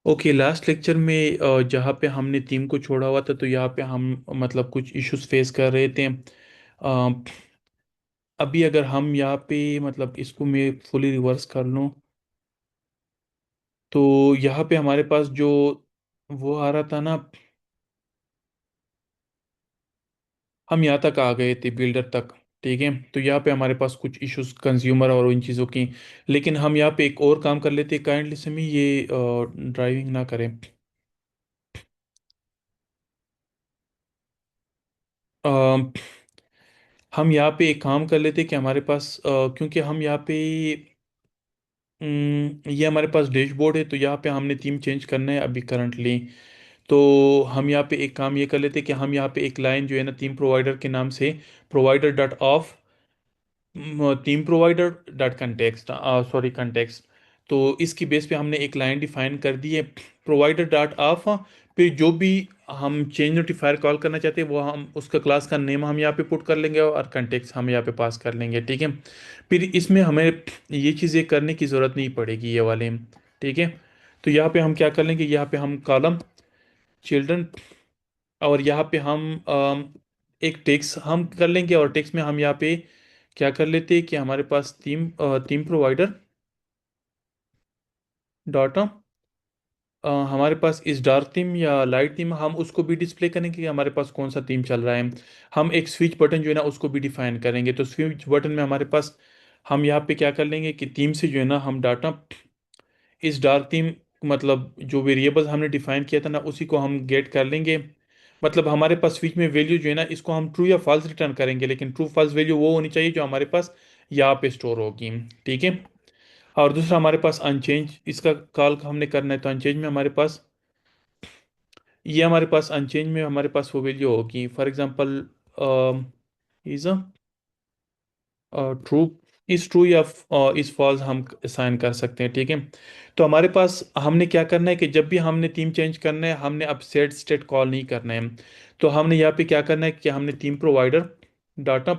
Okay, last lecture में जहाँ पे हमने थीम को छोड़ा हुआ था तो यहाँ पे हम मतलब कुछ इश्यूज फेस कर रहे थे। अभी अगर हम यहाँ पे मतलब इसको मैं फुली रिवर्स कर लूँ तो यहाँ पे हमारे पास जो वो आ रहा था ना, हम यहाँ तक आ गए थे बिल्डर तक। ठीक है, तो यहाँ पे हमारे पास कुछ इश्यूज कंज्यूमर और इन चीज़ों की। लेकिन हम यहाँ पे एक और काम कर लेते, काइंडली से मैं ये ड्राइविंग ना करें। अ, हम यहाँ पे एक काम कर लेते कि हमारे पास क्योंकि हम यहाँ पे ये हमारे पास डैशबोर्ड है, तो यहाँ पे हमने थीम चेंज करना है अभी करंटली। तो हम यहाँ पे एक काम ये कर लेते कि हम यहाँ पे एक लाइन जो है ना थीम प्रोवाइडर के नाम से, provider dot of theme provider dot context, sorry context. तो इसकी बेस पे हमने एक लाइन डिफाइन कर दी है, प्रोवाइडर डॉट ऑफ। फिर जो भी हम चेंज नोटिफायर कॉल करना चाहते हैं वो हम उसका क्लास का नेम हम यहाँ पे पुट कर लेंगे और कंटेक्स्ट हम यहाँ पे पास कर लेंगे। ठीक है, फिर इसमें हमें ये चीज़ें करने की ज़रूरत नहीं पड़ेगी ये वाले। ठीक है, तो यहाँ पे हम क्या कर लेंगे, यहाँ पे हम कॉलम चिल्ड्रन और यहाँ पे हम एक टेक्स्ट हम कर लेंगे और टेक्स्ट में हम यहाँ पे क्या कर लेते हैं कि हमारे पास थीम थीम प्रोवाइडर डॉट हमारे पास इस डार्क थीम या लाइट थीम हम उसको भी डिस्प्ले करेंगे कि हमारे पास कौन सा थीम चल रहा है। हम एक स्विच बटन जो है ना उसको भी डिफाइन करेंगे, तो स्विच बटन में हमारे पास हम यहाँ पे क्या कर लेंगे कि थीम से जो है ना हम डाटा इस डार्क थीम मतलब जो वेरिएबल्स हमने डिफाइन किया था ना उसी को हम गेट कर लेंगे। मतलब हमारे पास स्विच में वैल्यू जो है ना इसको हम ट्रू या फॉल्स रिटर्न करेंगे, लेकिन ट्रू फॉल्स वैल्यू वो होनी चाहिए जो हमारे पास यहाँ पे स्टोर होगी। ठीक है, और दूसरा हमारे पास अनचेंज इसका कॉल हमने करना है, तो अनचेंज में हमारे पास ये हमारे पास अनचेंज में हमारे पास वो वैल्यू होगी, फॉर एग्जांपल इज ट्रू, इस ट्रू या इस फॉल्स हम असाइन कर सकते हैं। ठीक है, तो हमारे पास हमने क्या करना है कि जब भी हमने थीम चेंज करना है हमने अब सेट स्टेट कॉल नहीं करना है। तो हमने यहाँ पे क्या करना है कि हमने थीम प्रोवाइडर डाटा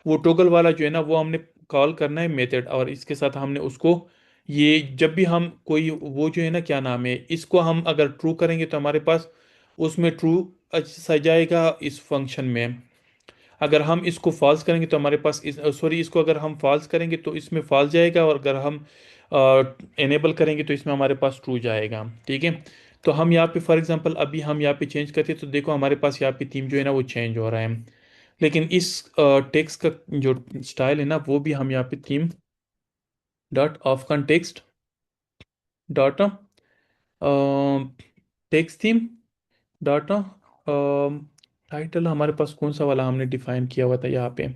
वो टोगल वाला जो है ना वो हमने कॉल करना है मेथड, और इसके साथ हमने उसको ये जब भी हम कोई वो जो है ना क्या नाम है इसको हम अगर ट्रू करेंगे तो हमारे पास उसमें ट्रू जाएगा इस फंक्शन में। अगर हम इसको फॉल्स करेंगे तो हमारे पास इस सॉरी इसको अगर हम फॉल्स करेंगे तो इसमें फॉल्स जाएगा, और अगर हम एनेबल करेंगे तो इसमें हमारे पास ट्रू जाएगा। ठीक है, तो हम यहाँ पे फॉर एग्जांपल अभी हम यहाँ पे चेंज करते हैं तो देखो हमारे पास यहाँ पे थीम जो है ना वो चेंज हो रहा है। लेकिन इस टेक्स्ट का जो स्टाइल है ना वो भी हम यहाँ पे theme dot of context dot text theme dot title हमारे पास कौन सा वाला हमने डिफाइन किया हुआ था यहाँ पे,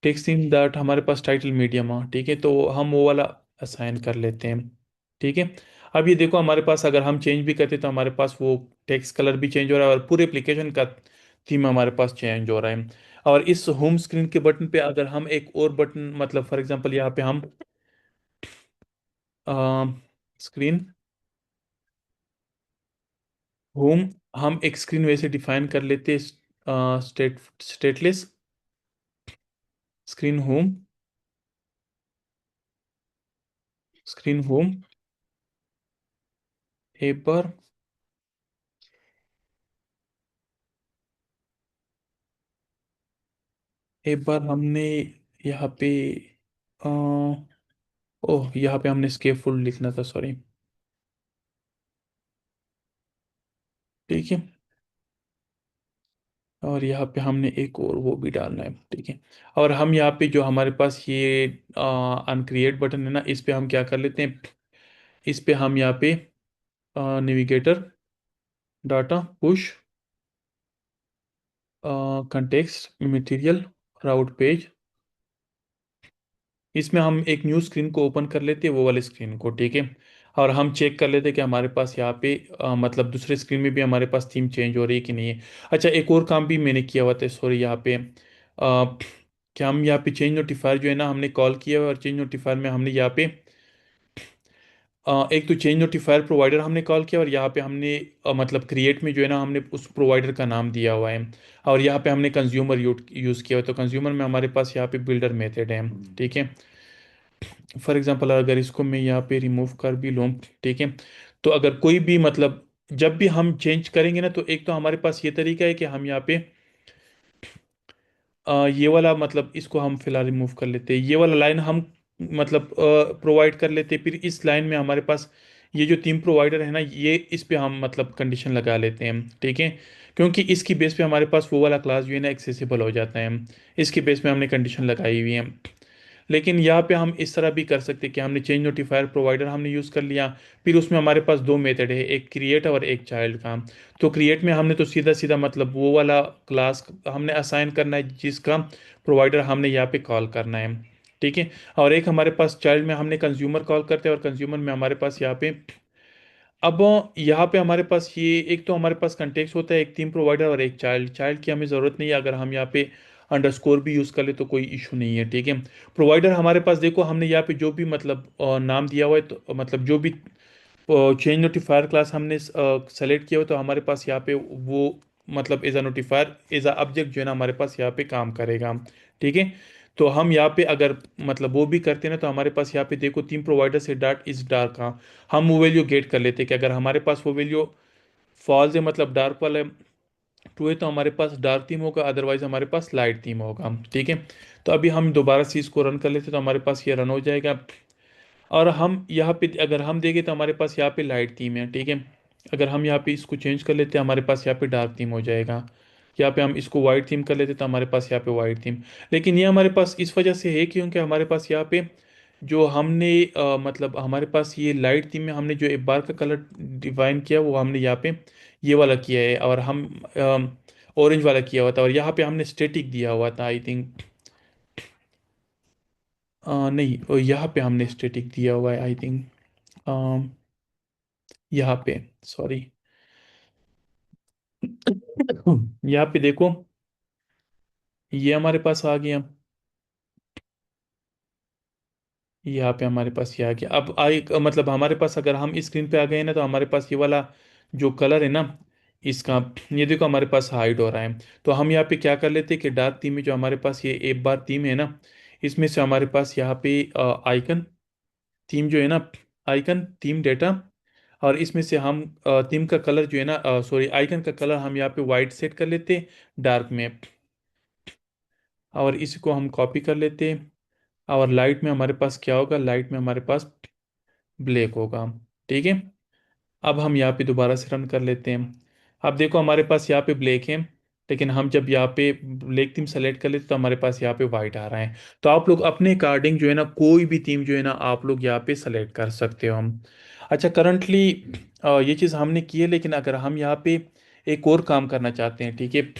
टेक्स्ट थीम दैट हमारे पास टाइटल मीडियम हो। ठीक है, तो हम वो वाला असाइन कर लेते हैं। ठीक है, अब ये देखो हमारे पास अगर हम चेंज भी करते तो हमारे पास वो टेक्स्ट कलर भी चेंज हो रहा है और पूरे एप्लीकेशन का थीम हमारे पास चेंज हो रहा है। और इस होम स्क्रीन के बटन पे अगर हम एक और बटन मतलब फॉर एग्जांपल यहाँ पे हम स्क्रीन होम हम एक स्क्रीन वैसे डिफाइन कर लेते stateless screen home, screen home एक बार एक बार हमने यहाँ पे अ, ओह यहाँ पे हमने स्केप फुल लिखना था, सॉरी। ठीक है, और यहाँ पे हमने एक और वो भी डालना है। ठीक है, और हम यहाँ पे जो हमारे पास ये अनक्रिएट बटन है ना इस पे हम क्या कर लेते हैं, इस पे हम यहाँ पे navigator data push context material route page, इसमें हम एक न्यू स्क्रीन को ओपन कर लेते हैं वो वाले स्क्रीन को। ठीक है, और हम चेक कर लेते हैं कि हमारे पास यहाँ पे मतलब दूसरे स्क्रीन में भी हमारे पास थीम चेंज हो रही है कि नहीं है। अच्छा, एक और काम भी मैंने किया हुआ था, सॉरी यहाँ पे क्या हम यहाँ पे चेंज नोटिफायर जो है ना हमने कॉल किया हुआ है, और चेंज नोटिफायर में हमने यहाँ पे एक तो चेंज नोटिफायर प्रोवाइडर हमने कॉल किया और यहाँ पे हमने मतलब क्रिएट में जो है ना हमने उस प्रोवाइडर का नाम दिया हुआ है। और यहाँ पे हमने कंज्यूमर यूज़ किया हुआ है, तो कंज्यूमर में हमारे पास यहाँ पे बिल्डर मेथड है। ठीक है, फॉर एग्जांपल अगर इसको मैं यहाँ पे रिमूव कर भी लूँ, ठीक है, तो अगर कोई भी मतलब जब भी हम चेंज करेंगे ना, तो एक तो हमारे पास ये तरीका है कि हम यहाँ पे ये वाला मतलब इसको हम फिलहाल रिमूव कर लेते हैं, ये वाला लाइन हम मतलब प्रोवाइड कर लेते हैं। फिर इस लाइन में हमारे पास ये जो तीन प्रोवाइडर है ना, ये इस पे हम मतलब कंडीशन लगा लेते हैं, ठीक है, क्योंकि इसकी बेस पे हमारे पास वो वाला क्लास जो है ना एक्सेसिबल हो जाता है। इसकी बेस पे हमने कंडीशन लगाई हुई है। लेकिन यहाँ पे हम इस तरह भी कर सकते हैं कि हमने चेंज नोटिफायर प्रोवाइडर हमने यूज़ कर लिया। फिर उसमें हमारे पास दो मेथड है, एक क्रिएट और एक चाइल्ड का। तो क्रिएट में हमने तो सीधा सीधा मतलब वो वाला क्लास हमने असाइन करना है जिसका प्रोवाइडर हमने यहाँ पे कॉल करना है, ठीक है। और एक हमारे पास चाइल्ड में हमने कंज्यूमर कॉल करते हैं, और कंज्यूमर में हमारे पास यहाँ पे अब यहाँ पे हमारे पास ये एक तो हमारे पास कंटेक्स्ट होता है, एक थीम प्रोवाइडर और एक चाइल्ड। चाइल्ड की हमें ज़रूरत नहीं है, अगर हम यहाँ पे अंडरस्कोर भी यूज़ कर ले तो कोई इशू नहीं है, ठीक है। प्रोवाइडर हमारे पास देखो हमने यहाँ पे जो भी मतलब नाम दिया हुआ है, तो मतलब जो भी चेंज नोटिफायर क्लास हमने सेलेक्ट किया हो, तो हमारे पास यहाँ पे वो मतलब as a notifier as a object जो है ना हमारे पास यहाँ पे काम करेगा, ठीक है। तो हम यहाँ पे अगर मतलब वो भी करते हैं ना, तो हमारे पास यहाँ पे देखो तीन प्रोवाइडर से डार्क इज डार्क का हम वो वैल्यू गेट कर लेते हैं कि अगर हमारे पास वो वैल्यू फॉल्स है मतलब डार्क वाला ट्रू है, तो हमारे पास डार्क थीम होगा, अदरवाइज हमारे पास लाइट थीम होगा, ठीक है। तो अभी हम दोबारा से इसको रन कर लेते हैं, तो हमारे पास ये रन हो जाएगा। और हम यहाँ पे अगर हम देखें तो हमारे पास यहाँ पे लाइट थीम है, ठीक है। अगर हम यहाँ पे इसको चेंज कर लेते हैं, हमारे पास यहाँ पे डार्क थीम हो जाएगा। यहाँ पे हम इसको वाइट थीम कर लेते हैं, तो हमारे पास यहाँ पे वाइट थीम। लेकिन ये हमारे पास इस वजह से है क्योंकि हमारे पास यहाँ पे जो हमने मतलब हमारे पास ये लाइट थीम में हमने जो एक बार का कलर डिफाइन किया वो हमने यहाँ पे ये वाला किया है, और हम ऑरेंज वाला किया हुआ था, और यहाँ पे हमने स्टेटिक दिया हुआ था आई थिंक। नहीं, यहाँ पे हमने स्टेटिक दिया हुआ है आई थिंक, यहाँ पे सॉरी। यहाँ पे देखो ये हमारे पास आ गया, यहाँ पे हमारे पास ये आ गया। अब आई मतलब हमारे पास अगर हम इस स्क्रीन पे आ गए ना, तो हमारे पास ये वाला जो कलर है ना इसका, ये देखो हमारे पास हाइड हो रहा है। तो हम यहाँ पे क्या कर लेते हैं कि डार्क थीम में जो हमारे पास ये एक बार थीम है ना, इसमें से हमारे पास यहाँ पे आइकन थीम जो है ना, आइकन थीम डेटा, और इसमें से हम थीम का कलर जो है ना सॉरी आइकन का कलर हम यहाँ पे वाइट सेट कर लेते हैं डार्क में, और इसको हम कॉपी कर लेते हैं। और लाइट में हमारे पास क्या होगा, लाइट में हमारे पास ब्लैक होगा, ठीक है। अब हम यहाँ पे दोबारा से रन कर लेते हैं। अब देखो हमारे पास यहाँ पे ब्लैक है, लेकिन हम जब यहाँ पे ब्लैक थीम सेलेक्ट कर लेते तो हमारे पास यहाँ पे वाइट आ रहा है। तो आप लोग अपने अकॉर्डिंग जो है ना कोई भी थीम जो है ना आप लोग यहाँ पे सेलेक्ट कर सकते हो हम। अच्छा, करंटली ये चीज़ हमने की है, लेकिन अगर हम यहाँ पे एक और काम करना चाहते हैं, ठीक है,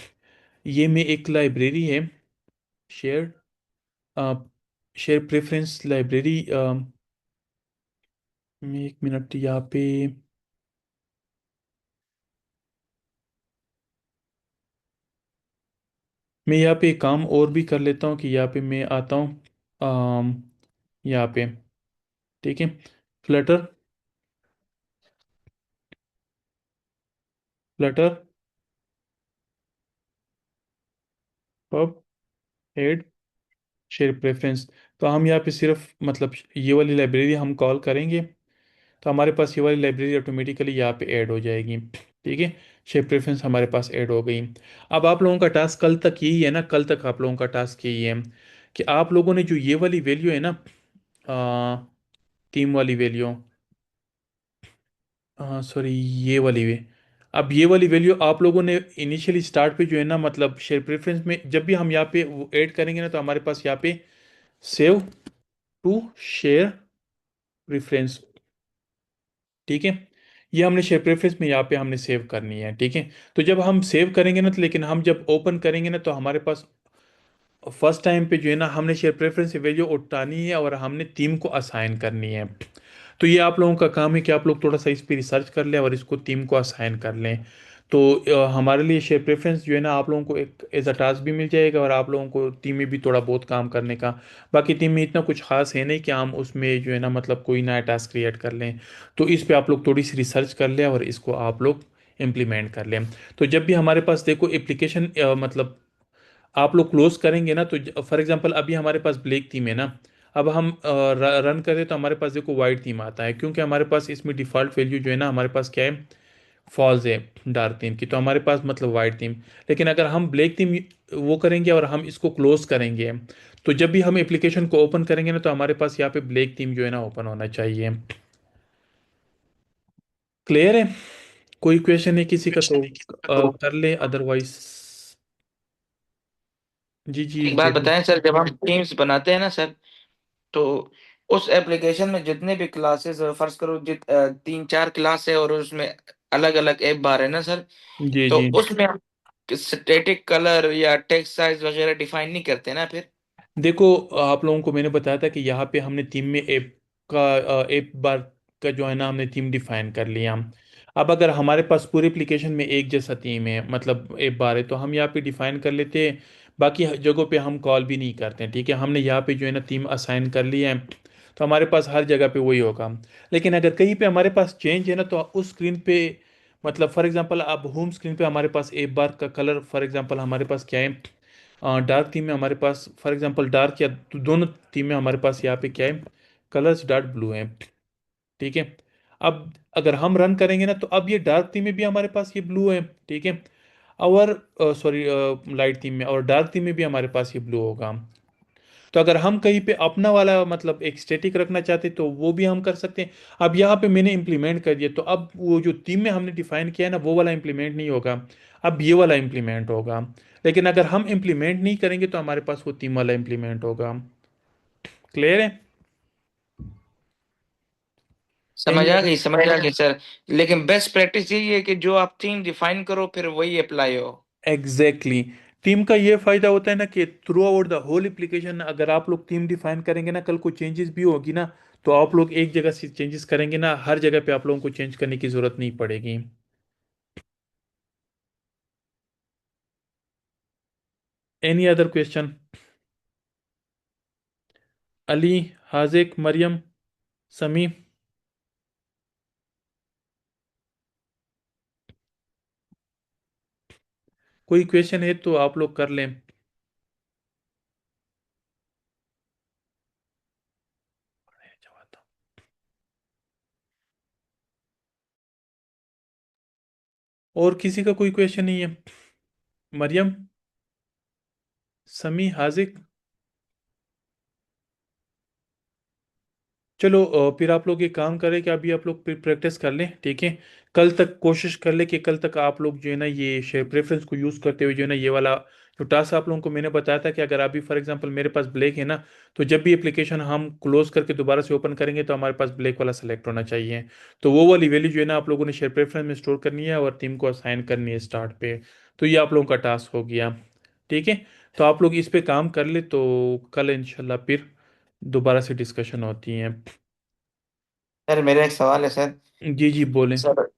ये में एक लाइब्रेरी है शेयर शेयर प्रेफरेंस लाइब्रेरी में, एक मिनट यहाँ पे मैं यहाँ पे एक काम और भी कर लेता हूँ कि यहाँ पे मैं आता हूँ यहाँ पे, ठीक है, flutter flutter pub add share preference. तो हम यहाँ पे सिर्फ मतलब ये वाली लाइब्रेरी हम कॉल करेंगे, तो हमारे पास ये वाली लाइब्रेरी ऑटोमेटिकली यहाँ पे ऐड हो जाएगी, ठीक है। शेयर प्रेफरेंस हमारे पास ऐड हो गई। अब आप लोगों का टास्क कल तक यही है ना, कल तक आप लोगों का टास्क यही है कि आप लोगों ने जो ये वाली वैल्यू है ना थीम वाली वैल्यू, हाँ सॉरी ये वाली वे, अब ये वाली वैल्यू आप लोगों ने इनिशियली स्टार्ट पे जो है ना मतलब शेयर प्रेफरेंस में जब भी हम यहाँ पे ऐड करेंगे ना, तो हमारे पास यहाँ पे सेव टू शेयर प्रेफरेंस, ठीक है, ये हमने शेयर प्रेफरेंस में यहाँ पे हमने सेव करनी है, ठीक है। तो जब हम सेव करेंगे ना, तो लेकिन हम जब ओपन करेंगे ना, तो हमारे पास फर्स्ट टाइम पे जो है ना हमने शेयर प्रेफरेंस से वैल्यू उठानी है और हमने थीम को असाइन करनी है। तो ये आप लोगों का काम है कि आप लोग थोड़ा सा इस पर रिसर्च कर लें और इसको थीम को असाइन कर लें। तो हमारे लिए शेयर प्रेफरेंस जो है ना आप लोगों को एक एज अ टास्क भी मिल जाएगा, और आप लोगों को टीम में भी थोड़ा बहुत काम करने का। बाकी टीम में इतना कुछ खास है नहीं कि हम उसमें जो है ना मतलब कोई नया टास्क क्रिएट कर लें। तो इस पे आप लोग थोड़ी सी रिसर्च कर लें और इसको आप लोग इम्प्लीमेंट कर लें। तो जब भी हमारे पास देखो एप्लीकेशन मतलब आप लोग क्लोज करेंगे ना, तो फॉर एग्जांपल अभी हमारे पास ब्लैक थीम है ना, अब हम रन करें तो हमारे पास देखो वाइट थीम आता है, क्योंकि हमारे पास इसमें डिफ़ॉल्ट वैल्यू जो है ना, हमारे पास क्या है, फॉल्स है डार्क थीम की, तो हमारे पास मतलब वाइट थीम। लेकिन अगर हम ब्लैक थीम वो करेंगे और हम इसको क्लोज करेंगे, तो जब भी हम एप्लीकेशन को ओपन करेंगे ना, तो हमारे पास यहाँ पे ब्लैक थीम जो है ना ओपन होना चाहिए। क्लियर है? कोई क्वेश्चन है किसी का तो कर ले, अदरवाइज। जी जी एक बात बोलिए। बताएं सर, जब हम टीम्स बनाते हैं ना सर, तो उस एप्लीकेशन में जितने भी क्लासेस, फर्ज करो तीन चार क्लास है और उसमें अलग अलग ऐप बार है ना सर, जी तो जी उसमें स्टैटिक कलर या टेक्स्ट साइज वगैरह डिफाइन नहीं करते ना फिर। देखो, आप लोगों को मैंने बताया था कि यहाँ पे हमने थीम में ऐप का ऐप बार का जो है ना, हमने थीम डिफाइन कर लिया। अब अगर हमारे पास पूरे एप्लीकेशन में एक जैसा थीम है, मतलब ऐप बार है, तो हम यहाँ पे डिफाइन कर लेते हैं, बाकी जगहों पे हम कॉल भी नहीं करते हैं। ठीक है, हमने यहाँ पे जो है ना थीम असाइन कर लिया है, तो हमारे पास हर जगह पे वही होगा। लेकिन अगर कहीं पे हमारे पास चेंज है ना, तो उस स्क्रीन पे, मतलब फॉर एग्जांपल अब होम स्क्रीन पे हमारे पास ऐप बार का कलर, फॉर एग्जांपल हमारे पास क्या है, डार्क थीम में हमारे पास फॉर एग्जांपल डार्क या दोनों थीम में हमारे पास यहाँ पे क्या है, कलर्स डार्क ब्लू है। ठीक है, अब अगर हम रन करेंगे ना, तो अब ये डार्क थीम में भी हमारे पास ये ब्लू है। ठीक है, और सॉरी, लाइट थीम में और डार्क थीम में भी हमारे पास ये ब्लू होगा। तो अगर हम कहीं पे अपना वाला मतलब एक स्टैटिक रखना चाहते तो वो भी हम कर सकते हैं। अब यहाँ पे मैंने इम्प्लीमेंट कर दिया, तो अब वो जो थीम में हमने डिफाइन किया है ना, वो वाला इम्प्लीमेंट नहीं होगा, अब ये वाला इम्प्लीमेंट होगा। लेकिन अगर हम इम्प्लीमेंट नहीं करेंगे तो हमारे पास वो थीम वाला इम्प्लीमेंट होगा। क्लियर है? समझ एनी आ अदर? गई, समझ आ गई सर। लेकिन बेस्ट प्रैक्टिस यही है कि जो आप थीम डिफाइन करो फिर वही अप्लाई हो। एग्जैक्टली। टीम का ये फायदा होता है ना कि throughout the whole application, अगर आप लोग टीम डिफाइन करेंगे ना, कल को चेंजेस भी होगी ना, तो आप लोग एक जगह से चेंजेस करेंगे ना, हर जगह पे आप लोगों को चेंज करने की जरूरत नहीं पड़ेगी। Any other question? Ali, Haziq, Maryam, Sami? कोई क्वेश्चन है तो आप लोग कर लें। और किसी का कोई क्वेश्चन नहीं है? मरियम, समी, हाजिक? चलो, फिर आप लोग एक काम करें कि अभी आप लोग प्रैक्टिस कर लें। ठीक है, कल तक कोशिश कर ले कि कल तक आप लोग जो है ना, ये शेयर प्रेफरेंस को यूज़ करते हुए जो है ना, ये वाला जो टास्क आप लोगों को मैंने बताया था कि अगर अभी फॉर एग्जांपल मेरे पास ब्लैक है ना, तो जब भी एप्लीकेशन हम क्लोज करके दोबारा से ओपन करेंगे तो हमारे पास ब्लैक वाला सेलेक्ट होना चाहिए। तो वो वाली वैल्यू जो है ना, आप लोगों ने शेयर प्रेफरेंस में स्टोर करनी है और टीम को असाइन करनी है स्टार्ट पे। तो ये आप लोगों का टास्क हो गया। ठीक है, तो आप लोग इस पे काम कर ले, तो कल इंशाल्लाह फिर दोबारा से डिस्कशन होती है। सर मेरा एक सवाल है सर। जी जी बोलें। सर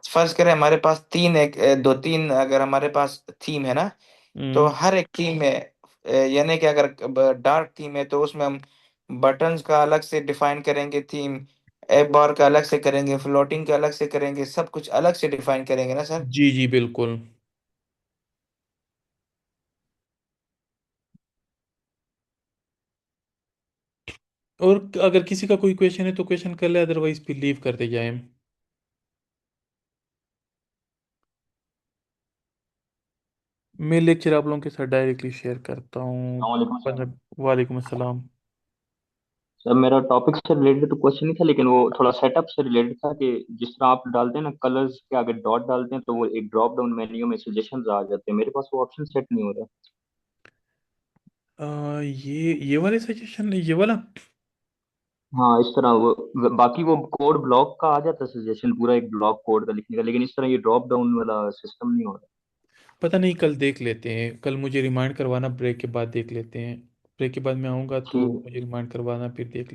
फर्ज करें हमारे पास दो तीन अगर हमारे पास थीम है ना, तो हम्म। हर एक थीम में यानी कि अगर डार्क थीम है तो उसमें हम बटन्स का अलग से डिफाइन करेंगे थीम, ऐप बार का अलग से करेंगे, फ्लोटिंग का अलग से करेंगे, सब कुछ अलग से डिफाइन करेंगे ना सर। जी जी बिल्कुल। और अगर किसी का कोई क्वेश्चन है तो क्वेश्चन कर ले, अदरवाइज फिर लीव करते जाए। मैं लेक्चर आप लोगों के साथ डायरेक्टली शेयर करता हूँ। अस्सलामुअलैकुम सर। 15। वालेकुम अस्सलाम। सर मेरा टॉपिक से रिलेटेड तो क्वेश्चन नहीं था, लेकिन वो थोड़ा सेटअप से रिलेटेड था कि जिस तरह आप डालते हैं ना कलर्स के आगे डॉट डालते हैं तो वो एक ड्रॉप डाउन मेन्यू में सजेशंस आ जाते हैं, मेरे पास वो ऑप्शन सेट नहीं हो रहा। ये वाले सजेशन, ये वाला? हाँ इस तरह बाकी वो कोड ब्लॉक का आ जाता है सजेशन, पूरा एक ब्लॉक कोड का लिखने का, लेकिन इस तरह ये ड्रॉप डाउन वाला सिस्टम नहीं हो रहा। पता नहीं, कल देख लेते हैं, कल मुझे रिमाइंड करवाना, ब्रेक के बाद देख लेते हैं। ब्रेक के बाद मैं आऊँगा तो ठीक। मुझे रिमाइंड करवाना, फिर देख लेते हैं।